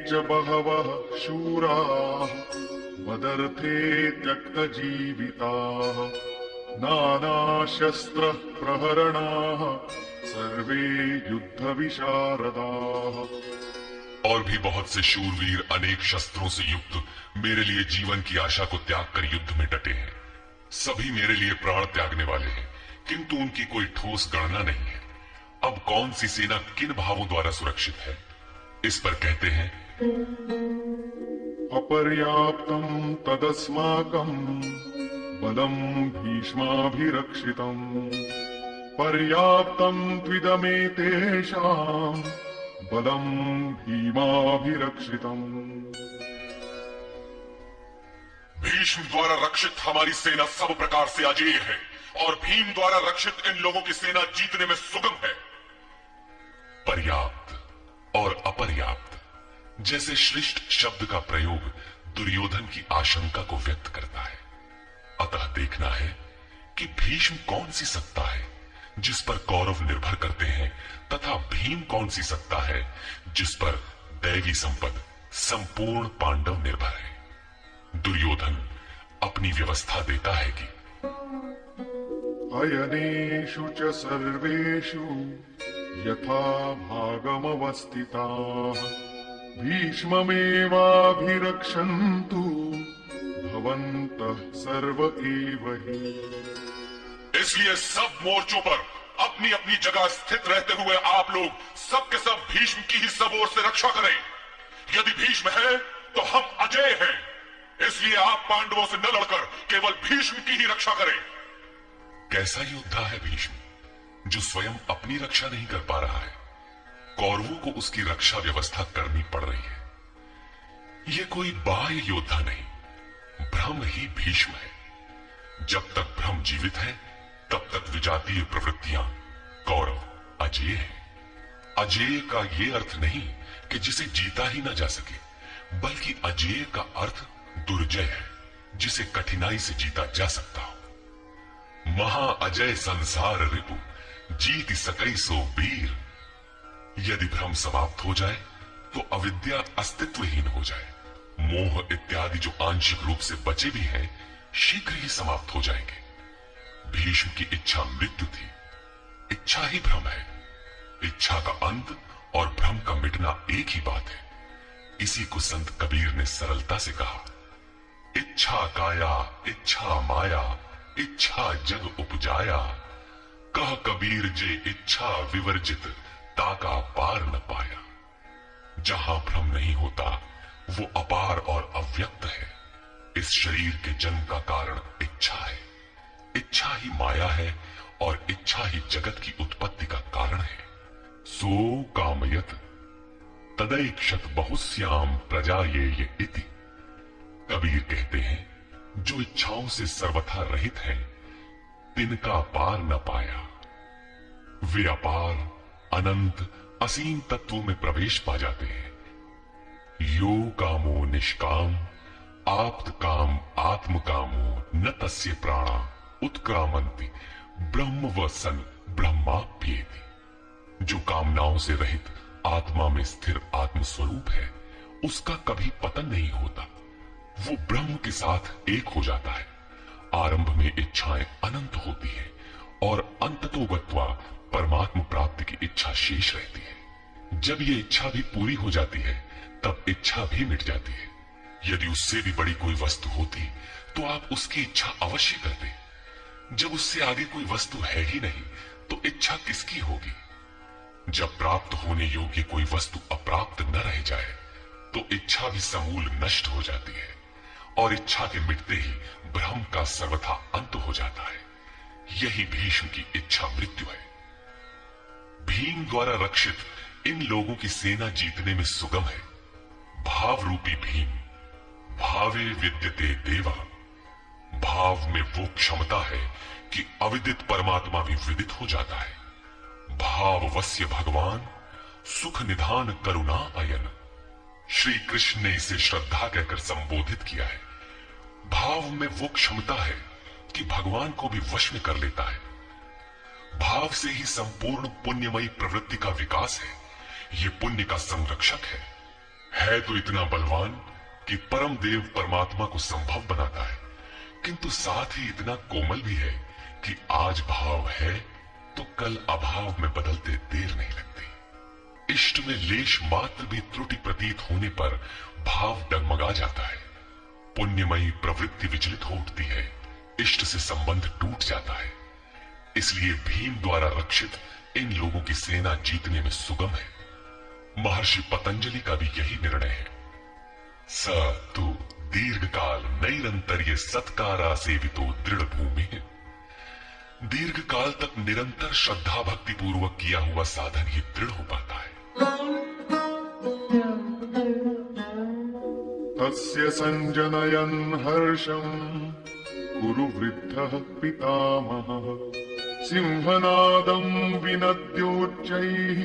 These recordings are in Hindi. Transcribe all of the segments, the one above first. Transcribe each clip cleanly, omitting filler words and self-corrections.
च बहवः शूराः मदर्थे त्यक्तजीविताः नानाशस्त्रः प्रहरणाः सर्वे युद्धविशारदाः। और भी बहुत से शूरवीर अनेक शस्त्रों से युक्त मेरे लिए जीवन की आशा को त्याग कर युद्ध में डटे हैं। सभी मेरे लिए प्राण त्यागने वाले हैं, किंतु उनकी कोई ठोस गणना नहीं है। अब कौन सी सेना किन भावों द्वारा सुरक्षित है? इस पर कहते हैं, अपर्याप्तम् तदस्माकम् बलम् भीष्माभिरक्षितम् पर्याप्तम् त्विदमेतेषाम् बलम् भीमाभिरक्षितम्। भीष्म द्वारा रक्षित हमारी सेना सब प्रकार से अजेय है और भीम द्वारा रक्षित इन लोगों की सेना जीतने में सुगम है। पर्याप्त और अपर्याप्त जैसे श्रेष्ठ शब्द का प्रयोग दुर्योधन की आशंका को व्यक्त करता है। अतः देखना है कि भीष्म कौन सी सत्ता है जिस पर कौरव निर्भर करते हैं तथा भीम कौन सी सत्ता है जिस पर दैवी संपद संपूर्ण पांडव निर्भर है। दुर्योधन अपनी व्यवस्था देता है कि अयनेषु च सर्वेषु यथा भागमवस्थिताः भीष्ममेवाभिरक्षन्तु भवन्तः सर्व एव हि। इसलिए सब मोर्चों पर अपनी अपनी जगह स्थित रहते हुए आप लोग सब के सब भीष्म की ही सब ओर से रक्षा करें। यदि भीष्म है तो हम अजय हैं, इसलिए आप पांडवों से न लड़कर केवल भीष्म की ही रक्षा करें। कैसा योद्धा है भीष्म जो स्वयं अपनी रक्षा नहीं कर पा रहा है, कौरवों को उसकी रक्षा व्यवस्था करनी पड़ रही है। यह कोई बाह्य योद्धा नहीं, ब्रह्म ही भीष्म है। जब तक ब्रह्म जीवित है तब तक विजातीय प्रवृत्तियां कौरव अजेय है। अजेय का यह अर्थ नहीं कि जिसे जीता ही ना जा सके, बल्कि अजेय का अर्थ दुर्जय है, जिसे कठिनाई से जीता जा सकता हो। महा अजय संसार रिपु जीत सकई सो वीर। यदि भ्रम समाप्त हो जाए तो अविद्या अस्तित्वहीन हो जाए। मोह इत्यादि जो आंशिक रूप से बचे भी हैं, शीघ्र ही समाप्त हो जाएंगे। भीष्म की इच्छा मृत्यु थी, इच्छा ही भ्रम है। इच्छा का अंत और भ्रम का मिटना एक ही बात है। इसी को संत कबीर ने सरलता से कहा, इच्छा काया इच्छा माया इच्छा जग उपजाया। कह कबीर जे इच्छा विवर्जित ताका पार न पाया। जहां भ्रम नहीं होता वो अपार और अव्यक्त है। इस शरीर के जन्म का कारण इच्छा है, इच्छा ही माया है और इच्छा ही जगत की उत्पत्ति का कारण है। सो कामयत तदैक्षत बहुश्याम प्रजा ये इति। कबीर कहते हैं, जो इच्छाओं से सर्वथा रहित हैं, तिनका पार न पाया। वे अपार अनंत असीम तत्वों में प्रवेश पा जाते हैं। यो कामो निष्काम आप्त काम आत्म कामो न तस्य प्राणा उत्क्रामंति ब्रह्म वसन ब्रह्माप्येति। जो कामनाओं से रहित आत्मा में स्थिर आत्म स्वरूप है, उसका कभी पतन नहीं होता। वो ब्रह्म के साथ एक हो जाता है। आरंभ में इच्छाएं अनंत होती है और अंततो गत्वा परमात्म प्राप्ति की इच्छा शेष रहती है। जब ये इच्छा भी पूरी हो जाती है तब इच्छा भी मिट जाती है। यदि उससे भी बड़ी कोई वस्तु होती तो आप उसकी इच्छा अवश्य करते। जब उससे आगे कोई वस्तु है ही नहीं तो इच्छा किसकी होगी? जब प्राप्त होने योग्य कोई वस्तु अप्राप्त न रह जाए तो इच्छा भी समूल नष्ट हो जाती है और इच्छा के मिटते ही भ्रम का सर्वथा अंत हो जाता है। यही भीष्म की इच्छा मृत्यु है। भीम द्वारा रक्षित इन लोगों की सेना जीतने में सुगम है। भाव रूपी भीम भावे विद्यते देवा। भाव में वो क्षमता है कि अविदित परमात्मा भी विदित हो जाता है। भाववस्य भगवान सुख निधान करुणा अयन। श्री कृष्ण ने इसे श्रद्धा कहकर संबोधित किया है। भाव में वो क्षमता है कि भगवान को भी वश में कर लेता है। भाव से ही संपूर्ण पुण्यमयी प्रवृत्ति का विकास है। ये पुण्य का संरक्षक है। है तो इतना बलवान कि परम देव परमात्मा को संभव बनाता है, किंतु साथ ही इतना कोमल भी है कि आज भाव है तो कल अभाव में बदलते देर नहीं लगती। इष्ट में लेश मात्र भी त्रुटि प्रतीत होने पर भाव डगमगा जाता है, पुण्यमयी प्रवृत्ति विचलित हो उठती है, इष्ट से संबंध टूट जाता है। इसलिए भीम द्वारा रक्षित इन लोगों की सेना जीतने में सुगम है। महर्षि पतंजलि का भी यही निर्णय है। स तु दीर्घ काल नैरंतर्य सत्कारा सेवितो दृढ़ भूमि। दीर्घ काल तक निरंतर श्रद्धा भक्ति पूर्वक किया हुआ साधन ही दृढ़ हो पाता है। तस्य संजनयन् हर्षं कुरु वृद्धः पितामहः सिंहनादं विनद्योच्चैः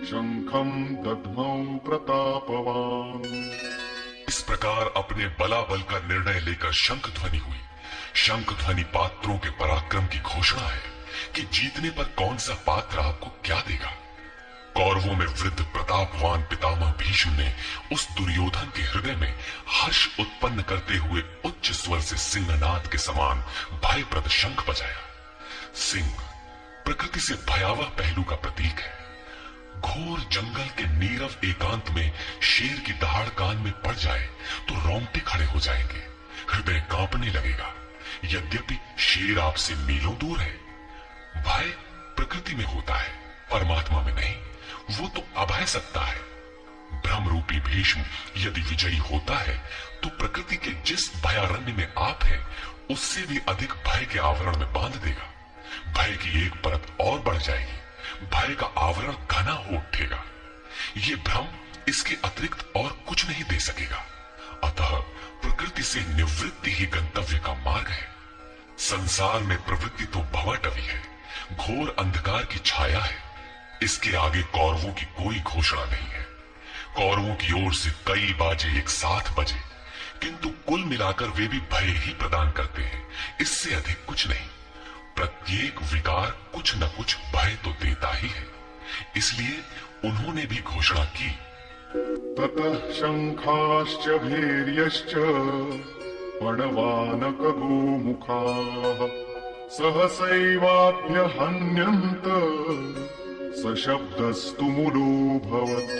शंखं दद्मौ प्रतापवान्। इस प्रकार अपने बलाबल का निर्णय लेकर शंख ध्वनि हुई। शंख ध्वनि पात्रों के पराक्रम की घोषणा है कि जीतने पर कौन सा पात्र आपको क्या देगा। कौरवों में वृद्ध प्रतापवान पितामह भीष्म ने उस दुर्योधन के हृदय में हर्ष उत्पन्न करते हुए उच्च स्वर से सिंहनाद के समान भयप्रद शंख बजाया। सिंह प्रकृति से भयावह पहलू का प्रतीक है। घोर जंगल के नीरव एकांत में शेर की दहाड़ कान में पड़ जाए तो रोंगटे खड़े हो जाएंगे, हृदय कांपने लगेगा। यद्यपि शेर आपसे मीलों दूर है। भय प्रकृति में होता है, परमात्मा में नहीं। वो तो अभय सत्ता है। ब्रह्म रूपी भीष्म यदि विजयी होता है तो प्रकृति के जिस भयारण्य में आप हैं उससे भी अधिक भय के आवरण में बांध देगा। भय की एक परत और बढ़ जाएगी, भय का आवरण घना हो उठेगा। ये भ्रम इसके अतिरिक्त और कुछ नहीं दे सकेगा। अतः प्रकृति से निवृत्ति ही गंतव्य का मार्ग है। संसार में प्रवृत्ति तो भवाटवी है, घोर अंधकार की छाया है। इसके आगे कौरवों की कोई घोषणा नहीं है। कौरवों की ओर से कई बाजे एक साथ बजे, किंतु कुल मिलाकर वे भी भय ही प्रदान करते हैं, इससे अधिक कुछ नहीं। प्रत्येक विकार कुछ न कुछ भय तो देता ही है। इसलिए उन्होंने भी घोषणा की। ततः शंखाश्च भैर्यश्च पणवानक गोमुखाः सहसैवाभ्य हन्यन्त सशब्दस्तु मुलोऽभवत्।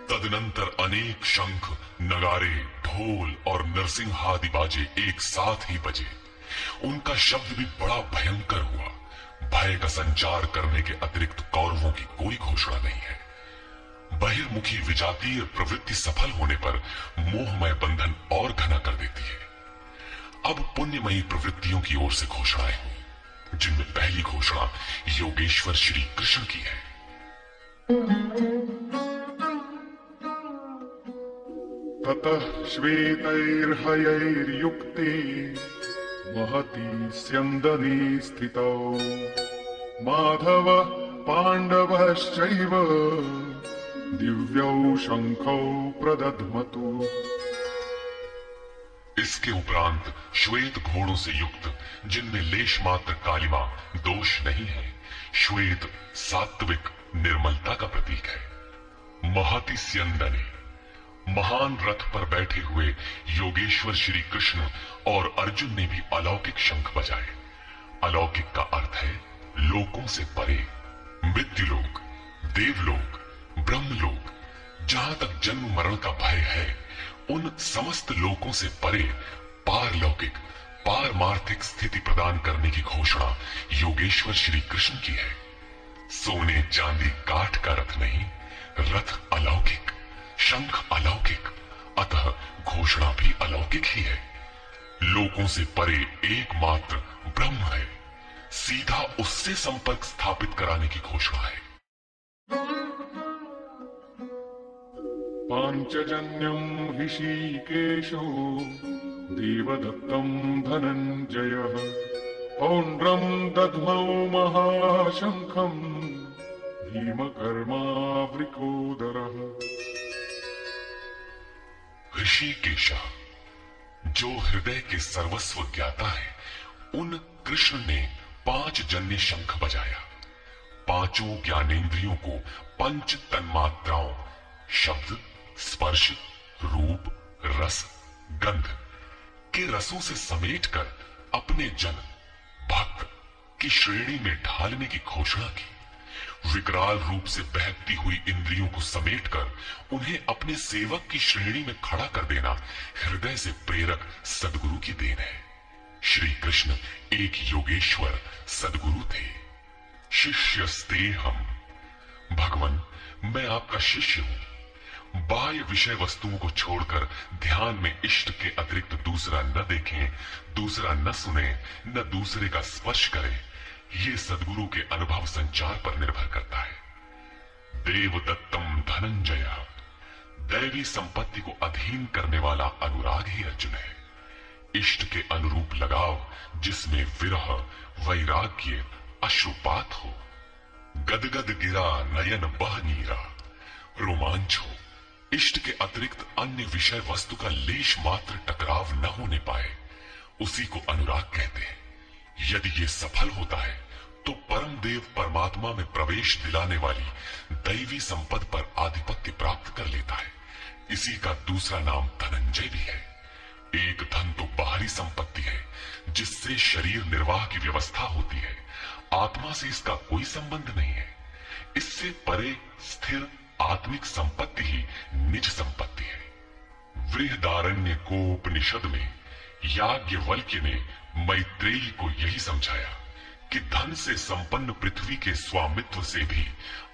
तदनंतर अनेक शंख, नगारे, ढोल और नरसिंहादि बाजे एक साथ ही बजे। उनका शब्द भी बड़ा भयंकर हुआ। भय का संचार करने के अतिरिक्त कौरवों की कोई घोषणा नहीं है। बहिर्मुखी विजातीय प्रवृत्ति सफल होने पर मोहमय बंधन और घना कर देती है। अब पुण्यमयी प्रवृत्तियों की ओर से घोषणाएं हुई, जिनमें पहली घोषणा योगेश्वर श्री कृष्ण की है। ततः श्वेतैर्हयैर्युक्ते महती स्यन्दने स्थितौ माधवः पाण्डवश्चैव दिव्यौ शंखौ प्रदध्मतु। इसके उपरांत श्वेत घोड़ों से युक्त, जिनमें लेश मात्र कालिमा दोष नहीं है, श्वेत सात्विक निर्मलता का प्रतीक है। महति स्यन्दने, महान रथ पर बैठे हुए योगेश्वर श्री कृष्ण और अर्जुन ने भी अलौकिक शंख बजाए। अलौकिक का अर्थ है लोकों से परे, मृत्युलोक, देवलोक, ब्रह्मलोक। जहां तक जन्म मरण का भय है, उन समस्त लोकों से परे पारलौकिक, पारमार्थिक स्थिति प्रदान करने की घोषणा योगेश्वर श्री कृष्ण की है। सोने चांदी काठ का रथ नहीं, रथ अलौकिक, शंख अलौकिक, अतः घोषणा भी अलौकिक ही है। लोकों से परे एकमात्र ब्रह्म है, सीधा उससे संपर्क स्थापित कराने की घोषणा है। पांचजन्यं ऋषिकेशो देवदत्तं धनंजयः पौंड्रं दध्मौ महाशंखं भीमकर्मावृकोदरः। ऋषिकेश, जो हृदय के सर्वस्व ज्ञाता है, उन कृष्ण ने 5 जन्य शंख बजाया। पांचों ज्ञानेंद्रियों को पंच तन्मात्राओं शब्द, स्पर्श, रूप, रस, गंध के रसों से समेटकर अपने जन भक्त की श्रेणी में ढालने की घोषणा की। विकराल रूप से बहकती हुई इंद्रियों को समेटकर उन्हें अपने सेवक की श्रेणी में खड़ा कर देना हृदय से प्रेरक सद्गुरु की देन है। श्री कृष्ण एक योगेश्वर सद्गुरु थे। शिष्यस्ते हम। भगवान, मैं आपका शिष्य हूं। बाह्य विषय वस्तुओं को छोड़कर ध्यान में इष्ट के अतिरिक्त दूसरा न देखें, दूसरा न सुने, न दूसरे का स्पर्श करें। ये सद्गुरु के अनुभव संचार पर निर्भर करता है। देवदत्तम धनंजय। दैवी संपत्ति को अधीन करने वाला अनुराग ही अर्जुन है। इष्ट के अनुरूप लगाव जिसमें विरह, वैराग्य, अश्रुपात हो। गदगद गिरा नयन बह नीरा। रोमांच हो। इष्ट के अतिरिक्त अन्य विषय वस्तु का लेश मात्र टकराव न होने पाए, उसी को अनुराग कहते हैं। यदि ये सफल होता है तो परम देव परमात्मा में प्रवेश दिलाने वाली दैवी संपद पर आधिपत्य प्राप्त कर लेता है। इसी का दूसरा नाम धनंजय भी है। एक धन तो बाहरी संपत्ति है जिससे शरीर निर्वाह की व्यवस्था होती है। आत्मा से इसका कोई संबंध नहीं है। इससे परे स्थिर आत्मिक संपत्ति ही निज संपत्ति है। बृहदारण्य कोपनिषद में याज्ञवल्क्य ने मैत्रेयी को यही समझाया कि धन से संपन्न पृथ्वी के स्वामित्व से भी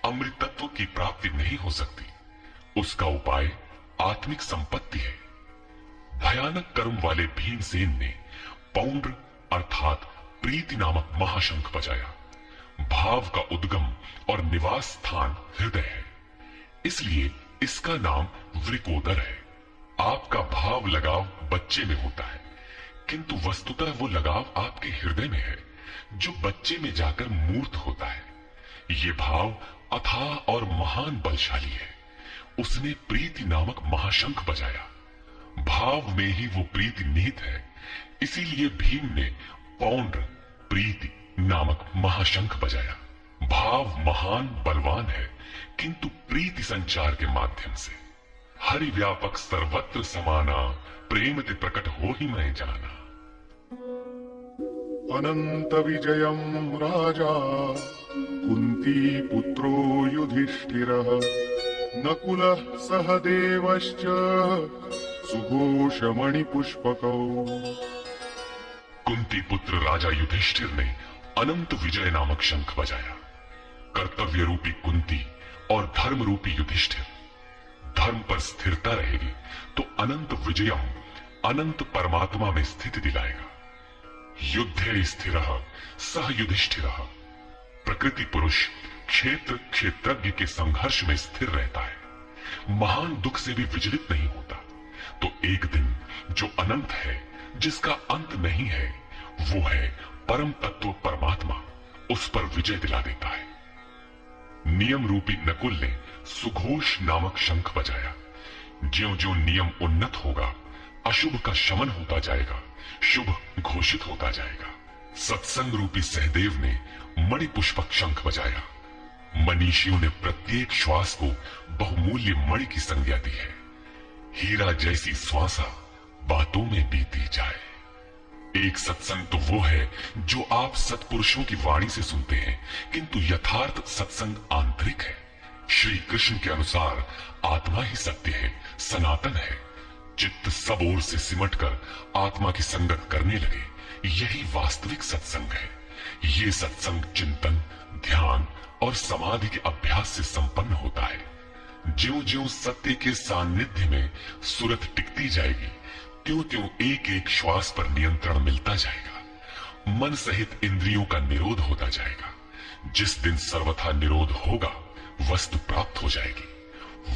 अमृतत्व की प्राप्ति नहीं हो सकती। उसका उपाय आत्मिक संपत्ति है। भयानक कर्म वाले भीमसेन ने पौंड्र अर्थात प्रीति नामक महाशंख बजाया। भाव का उद्गम और निवास स्थान हृदय है, इसलिए इसका नाम वृकोदर है। आपका भाव लगाव बच्चे में होता है, किंतु वस्तुतः वो लगाव आपके हृदय में है जो बच्चे में जाकर मूर्त होता है। ये भाव अथाह और महान बलशाली है। उसने प्रीति नामक महाशंख बजाया। भाव में ही वो प्रीति निहित है, इसीलिए भीम ने पौंड्र प्रीति नामक महाशंख बजाया। भाव महान बलवान है, किंतु प्रीति संचार के माध्यम से। हरि व्यापक सर्वत्र समाना, प्रेम ते प्रकट हो ही मैं जाना। अनंत विजयम राजा कुंती पुत्रो युधिष्ठिरः नकुलः सहदेवश्च सुघोषमणि पुष्पकौ। कुंती पुत्र राजा युधिष्ठिर ने अनंत विजय नामक शंख बजाया। कर्तव्य रूपी कुंती और धर्म रूपी युधिष्ठिर। धर्म पर स्थिरता रहेगी तो अनंत विजयम अनंत परमात्मा में स्थिति दिलाएगा। युद्धे स्थिरः सह युधिष्ठिरः। प्रकृति पुरुष क्षेत्र क्षेत्रज्ञ के संघर्ष में स्थिर रहता है, महान दुख से भी विचलित नहीं होता। तो एक दिन जो अनंत है, जिसका अंत नहीं है, वो है परम तत्व परमात्मा, उस पर विजय दिला देता है। नियम रूपी नकुल ने सुघोष नामक शंख बजाया। ज्यों-ज्यों नियम उन्नत होगा, अशुभ का शमन होता जाएगा, शुभ घोषित होता जाएगा। सत्संग रूपी सहदेव ने मणि पुष्पक शंख बजाया। मनीषियों ने प्रत्येक श्वास को बहुमूल्य मणि की संज्ञा दी है। हीरा जैसी श्वासा बातों में बीती जाए। एक सत्संग तो वो है जो आप सत्पुरुषों की वाणी से सुनते हैं, किंतु यथार्थ सत्संग आंतरिक है। श्री कृष्ण के अनुसार आत्मा ही सत्य है, सनातन है। चित्त सब ओर से सिमटकर आत्मा की संगत करने लगे, यही वास्तविक सत्संग है। ये सत्संग चिंतन, ध्यान और समाधि के अभ्यास से संपन्न होता है। ज्यों-ज्यों सत्य के सान्निध्य में सुरत टिकती जाएगी, त्यों-त्यों एक एक श्वास पर नियंत्रण मिलता जाएगा। मन सहित इंद्रियों का निरोध होता जाएगा। जिस दिन सर्वथा निरोध होगा, वस्तु प्राप्त हो जाएगी।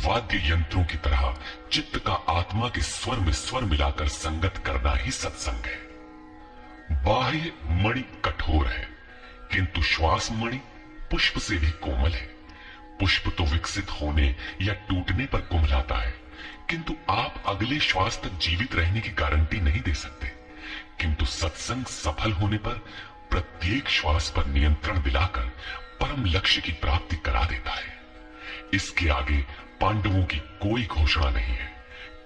वाद्य यंत्रों की तरह चित्त का आत्मा के स्वर में स्वर मिलाकर संगत करना ही सत्संग है। बाह्य मणि कठोर है, किंतु श्वास मणि पुष्प से भी कोमल है। पुष्प तो विकसित होने या टूटने पर कुम्हलाता है, किंतु आप अगले श्वास तक जीवित रहने की गारंटी नहीं दे सकते। किंतु सत्संग सफल होने पर प्रत्येक श्वास पर नियंत्रण दिलाकर परम लक्ष्य की प्राप्ति करा देता है। इसके आगे पांडवों की कोई घोषणा नहीं है,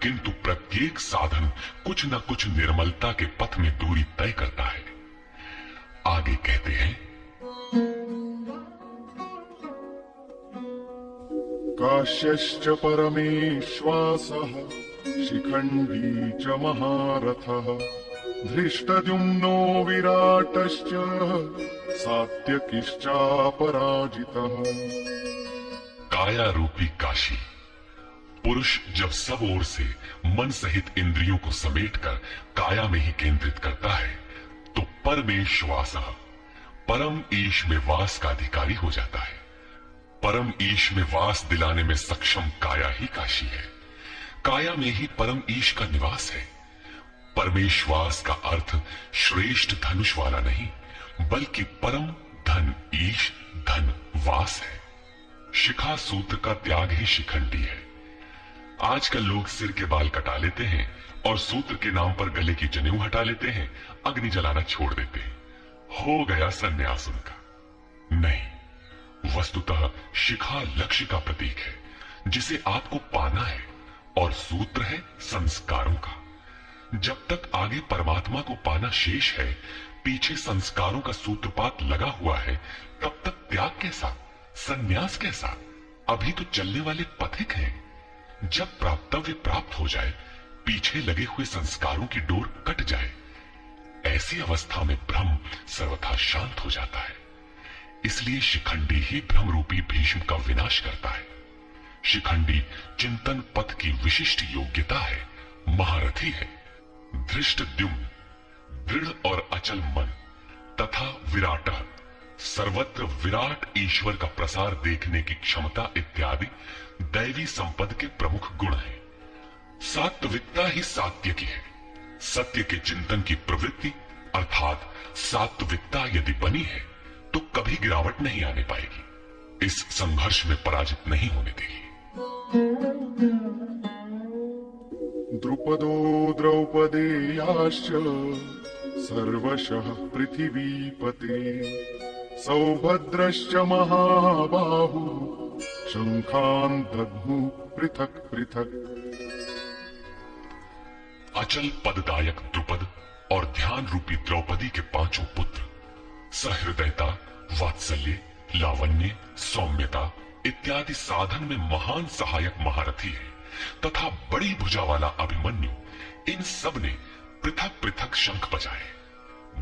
किंतु प्रत्येक साधन कुछ न कुछ निर्मलता के पथ में दूरी तय करता है। आगे कहते हैं, काश्यश्च परमेश्वासः शिखण्डी च महारथः धृष्टद्युम्नो विराटश्च सात्यकिश्चापराजितः। काया रूपी काशी। पुरुष जब सब ओर से मन सहित इंद्रियों को समेटकर काया में ही केंद्रित करता है तो परमेश्वासः परम ईश में वास का अधिकारी हो जाता है। परम ईश में वास दिलाने में सक्षम काया ही काशी है। काया में ही परम ईश का निवास है। परमेश्वास का अर्थ श्रेष्ठ धनुष वाला नहीं, बल्कि परम धन ईश धन वास है। शिखा सूत्र का त्याग ही शिखंडी है। आजकल लोग सिर के बाल कटा लेते हैं और सूत्र के नाम पर गले की जनेऊ हटा लेते हैं, अग्नि जलाना छोड़ देते हैं। हो गया संन्यास उनका। नहीं, वस्तुतः शिखा लक्ष्य का प्रतीक है जिसे आपको पाना है, और सूत्र है संस्कारों का। जब तक आगे परमात्मा को पाना शेष है, पीछे संस्कारों का सूत्रपात लगा हुआ है, तब तक त्याग कैसा, संन्यास कैसा? अभी तो चलने वाले पथिक हैं। जब प्राप्तव्य प्राप्त हो जाए, पीछे लगे हुए संस्कारों की डोर कट जाए, ऐसी अवस्था में ब्रह्म सर्वथा शांत हो जाता है। इसलिए शिखंडी ही ब्रह्म रूपी भीष्म का विनाश करता है। शिखंडी चिंतन पथ की विशिष्ट योग्यता है, महारथी है। धृष्टद्युम्न दृढ़ और अचल मन तथा विराटः सर्वत्र विराट ईश्वर का प्रसार देखने की क्षमता इत्यादि दैवी संपद के प्रमुख गुण हैं। सात्विकता ही सात्य की है। सत्य के चिंतन की प्रवृत्ति अर्थात सात्विकता यदि बनी है तो कभी गिरावट नहीं आने पाएगी, इस संघर्ष में पराजित नहीं होने देगी। द्रुपदो द्रौपदेयाश्च सर्वशः पृथिवीपते सौभद्रश्च महाबाहु शंखान् दद्मुः पृथक् पृथक्। अचल पददायक द्रुपद और ध्यान रूपी द्रौपदी के पांचों पुत्र सहृदयता, वात्सल्य, लावण्य, सौम्यता इत्यादि साधन में महान सहायक महारथी है तथा बड़ी भुजा वाला अभिमन्यु, इन सब ने पृथक पृथक शंख बजाए।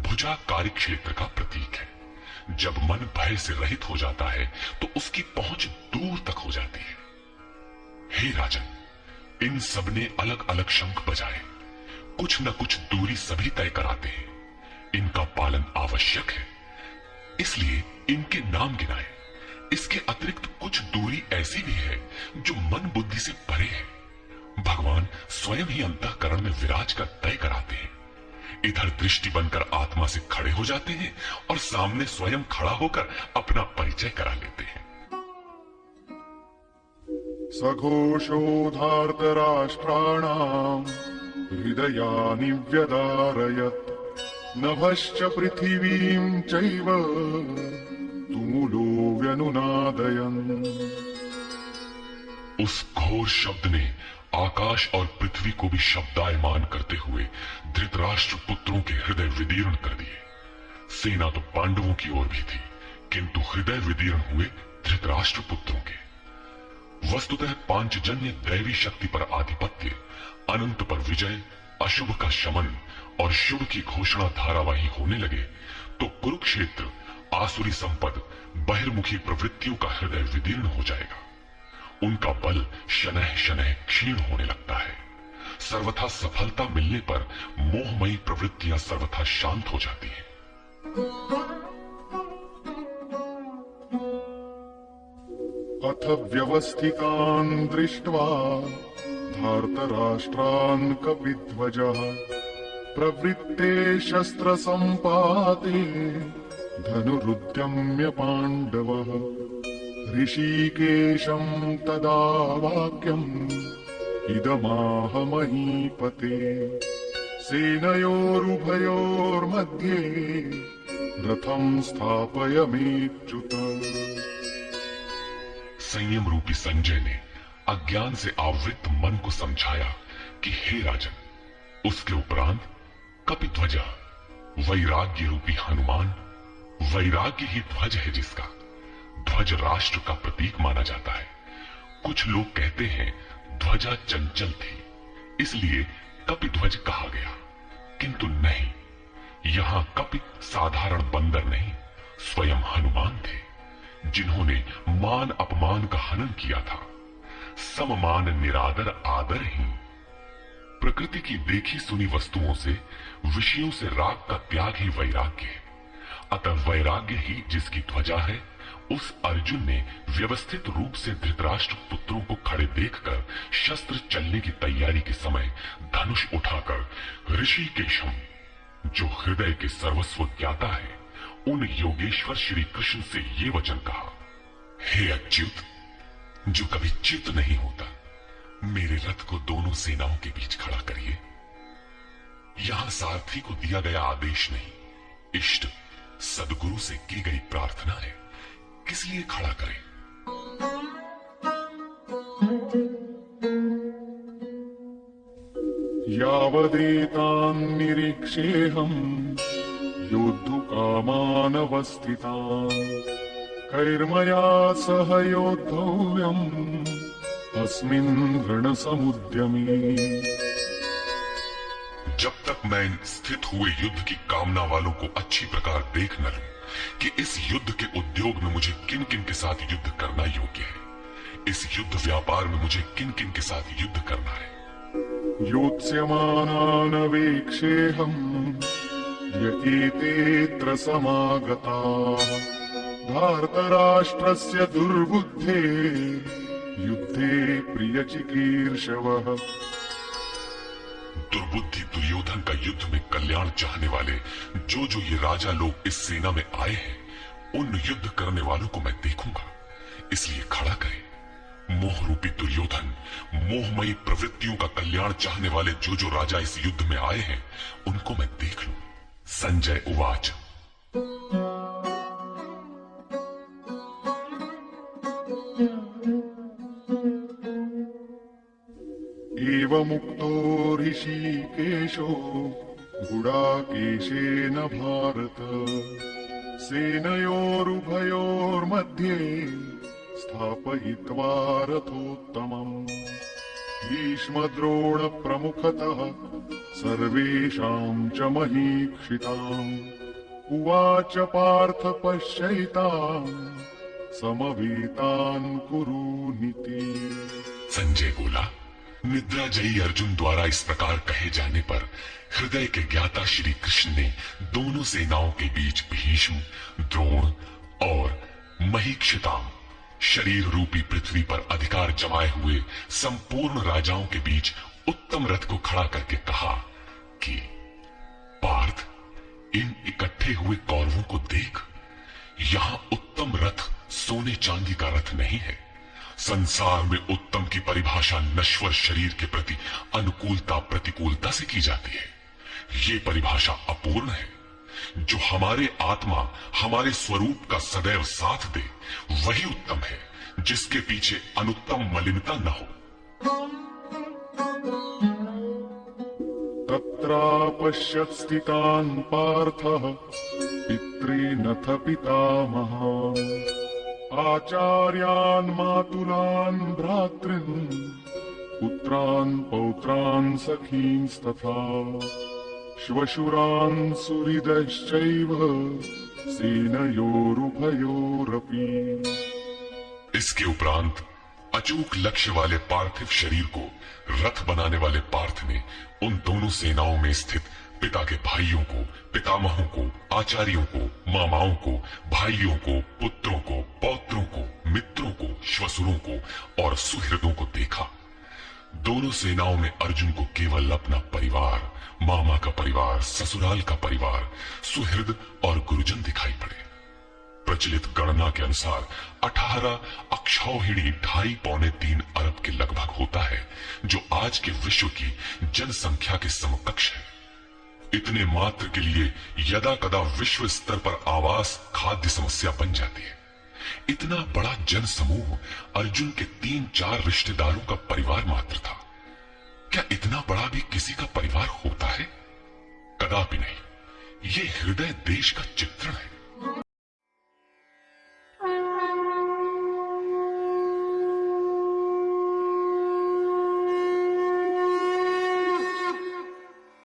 भुजा कार्य क्षेत्र का प्रतीक है। जब मन भय से रहित हो जाता है तो उसकी पहुंच दूर तक हो जाती है। हे राजन, इन सब ने अलग अलग शंख बजाए। कुछ न कुछ दूरी सभी तय कराते हैं। इनका पालन आवश्यक है, इसलिए इनके नाम गिनाए। इसके अतिरिक्त कुछ दूरी ऐसी भी है जो मन बुद्धि से परे है। भगवान स्वयं ही अंतःकरण में विराज कर तय कराते हैं। इधर दृष्टि बनकर आत्मा से खड़े हो जाते हैं और सामने स्वयं खड़ा होकर अपना परिचय करा लेते हैं। सघोषोधार्तराष्ट्राणाम् हृदयानि व्यदारयत् नभश्च पृथिवीं चैव तुमुलो व्यनुनादयन्। उस घोर शब्द ने आकाश और पृथ्वी को भी शब्दायमान करते हुए धृतराष्ट्र पुत्रों के हृदय विदीर्ण कर दिए। सेना तो पांडवों की ओर भी थी, किंतु हृदय विदीर्ण हुए धृतराष्ट्र पुत्रों के। वस्तुतः पांचजन्य दैवी शक्ति पर आधिपत्य, अनंत पर विजय, अशुभ का शमन और शुभ की घोषणा धारावाही होने लगे तो कुरुक्षेत्र आसुरी संपद, बहिर्मुखी प्रवृत्तियों का हृदय विदीर्ण हो जाएगा। उनका बल शनह शनह क्षीण होने लगता है। सर्वथा सफलता मिलने पर मोहमयी प्रवृत्तियां सर्वथा शांत हो जाती हैं। अथ व्यवस्थितान् दृष्ट्वा धार्तराष्ट्रान् कपिध्वजः प्रवृत्ते शस्त्र संपाते धनुरुद्यम्य पाण्डवः ऋषिकेशं तदा वाक्यम् इदमाह महीपते सेनयोरुभयोर्मध्ये रथं स्थापयमेच्युत। संयम रूपी संजय ने अज्ञान से आवृत मन को समझाया कि हे राजन, उसके उपरांत कपिध्वजा, वैराग्य रूपी हनुमान, वैराग्य ही ध्वज है जिसका, ध्वज राष्ट्र का प्रतीक माना जाता है। कुछ लोग कहते हैं ध्वजा चंचल थी, इसलिए कपिध्वज कहा गया, किंतु नहीं, यहां कपित साधारण बंदर नहीं, स्वयं हनुमान थे, जिन्होंने मान अपमान का हनन किया था। सममान निरादर आदरहीन, प्रकृति की देखी सुनी वस्तुओं से, विषयों से राग का त्याग ही वैराग्य है। अतः वैराग्य ही जिसकी ध्वजा है, उस अर्जुन ने व्यवस्थित रूप से धृतराष्ट्र पुत्रों को खड़े देखकर शस्त्र चलने की तैयारी के समय धनुष उठाकर ऋषिकेशम, जो हृदय के सर्वस्व ज्ञाता है, उन योगेश्वर श्री कृष्ण से ये वचन कहा, हे अच्युत, जो कभी च्युत नहीं होता, मेरे रथ को दोनों सेनाओं के बीच खड़ा करिए। यहां सारथी को दिया गया आदेश नहीं, इष्ट सदगुरु से की गई प्रार्थना है, किस लिए खड़ा करें? यावदेतान् निरीक्षेऽहम् योद्धुकामानवस्थितान् कैर्मया सह योद्धव्यम् अस्मिन् रणसमुद्यमे। जब तक मैं स्थित हुए युद्ध की कामना वालों को अच्छी प्रकार देख न लूं कि इस युद्ध के उद्योग में मुझे किन किन के साथ युद्ध करना योग्य है, इस युद्ध व्यापार में मुझे किन किन के साथ युद्ध करना है। योत्स्यमानानवेक्षेऽहम् य एतेऽत्र समागताः धार्तराष्ट्रस्य दुर्बुद्धे युद्धे प्रियचिकीर्षवः। दुर्बुद्धि दुर्योधन का युद्ध में कल्याण चाहने वाले जो ये राजा लोग इस सेना में आए हैं, उन युद्ध करने वालों को मैं देखूंगा, इसलिए खड़ा करें। मोह रूपी दुर्योधन, मोहमयी प्रवृत्तियों का कल्याण चाहने वाले जो राजा इस युद्ध में आए हैं, उनको मैं देख लूं। संजय उवाच, एवमुक्तो ऋषिकेशो गुडाकेशेन भारत सेनयोरुभयोर्मध्ये स्थापयित्वा रथोत्तमम् भीष्मद्रोण प्रमुखतः सर्वेषां च महीक्षिताम् उवाच पार्थ पश्यैतान् समवेतान् कुरुनीति। संजय बोला, निद्रा जयी अर्जुन द्वारा इस प्रकार कहे जाने पर हृदय के ज्ञाता श्री कृष्ण ने दोनों सेनाओं के बीच भीष्म, द्रोण और महीक्षिताम, शरीर रूपी पृथ्वी पर अधिकार जमाए हुए संपूर्ण राजाओं के बीच उत्तम रथ को खड़ा करके कहा कि पार्थ, इन इकट्ठे हुए कौरवों को देख, यहां उत्तम रथ सोने चांदी का रथ नहीं है। संसार में उत्तम की परिभाषा नश्वर शरीर के प्रति अनुकूलता प्रतिकूलता से की जाती है। ये परिभाषा अपूर्ण है। जो हमारे आत्मा, हमारे स्वरूप का सदैव साथ दे, वही उत्तम है, जिसके पीछे अनुत्तम मलिनता न हो। तत्रापश्यत् स्थितान् पार्थः पितॄनथ पितामहान् आचार्यान् मातुलान् भ्रातॄन् पुत्रान् पौत्रान् सखींस्तथा श्वशुरान् सुहृदश्चैव सेनयोरुभयोरपि। इसके उपरांत अचूक लक्ष्य वाले पार्थिव शरीर को रथ बनाने वाले पार्थ ने उन दोनों सेनाओं में स्थित पिता के भाइयों को, पितामहों को, आचार्यों को, मामाओं को, भाइयों को, पुत्रों को, पौत्रों को, मित्रों को, श्वशुरों को और सुहृदों को देखा। दोनों सेनाओं में अर्जुन को केवल अपना परिवार, मामा का परिवार, ससुराल का परिवार, सुहृद और गुरुजन दिखाई पड़े। प्रचलित गणना के अनुसार 18 अक्षौहिणी 2.5-3 अरब के लगभग होता है, जो आज के विश्व की जनसंख्या के समकक्ष है। इतने मात्र के लिए यदा कदा विश्व स्तर पर आवास खाद्य समस्या बन जाती है। इतना बड़ा जन समूह अर्जुन के 3-4 रिश्तेदारों का परिवार मात्र था। क्या इतना बड़ा भी किसी का परिवार होता है? कदापि नहीं। ये हृदय देश का चित्रण है।